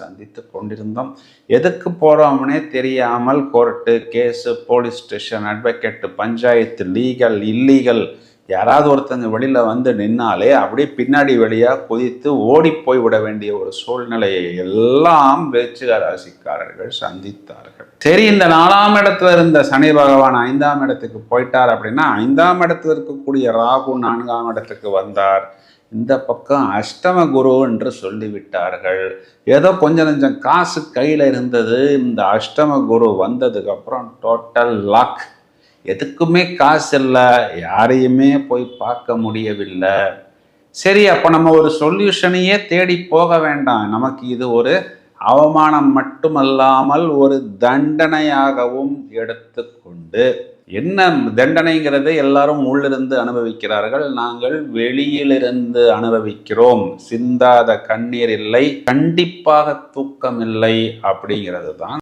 சந்தித்து கொண்டிருந்தோம். எதுக்கு போகிறோம்னே தெரியாமல் court, case, police station, advocate, panchayat, legal, illegal யாராவது ஒருத்தங்க வெளியில் வந்து நின்னாலே அப்படியே பின்னாடி வழியாக குதித்து ஓடி போய் விட வேண்டிய ஒரு சூழ்நிலையை எல்லாம் விருச்சிக ராசிக்காரர்கள் சந்தித்தார்கள். சரி, இந்த 4ஆம் இடத்துல இருந்த சனி பகவான் 5ஆம் இடத்துக்கு போயிட்டார் அப்படின்னா 5ஆம் இடத்துல இருக்கக்கூடிய ராகு 4ஆம் இடத்துக்கு வந்தார். இந்த பக்கம் அஷ்டம குரு என்று சொல்லிவிட்டார்கள். ஏதோ கொஞ்சம் காசு கையில் இருந்தது. இந்த அஷ்டம குரு வந்ததுக்கு அப்புறம் டோட்டல் லாக். எதுக்குமே காசு இல்லை, யாரையுமே போய் பார்க்க முடியவில்லை. சரி, அப்போ நம்ம ஒரு சொல்யூஷனையே தேடி போக வேண்டாம். நமக்கு இது ஒரு அவமானம் மட்டுமல்லாமல் ஒரு தண்டனையாகவும் எடுத்துக்கொண்டு, என்ன தண்டனைங்கிறதை எல்லாரும் உள்ளிருந்து அனுபவிக்கிறார்கள், நாங்கள் வெளியிலிருந்து அனுபவிக்கிறோம். சிந்தாத கண்ணீர் இல்லை, கண்டிப்பாக தூக்கம் இல்லை அப்படிங்கிறது தான்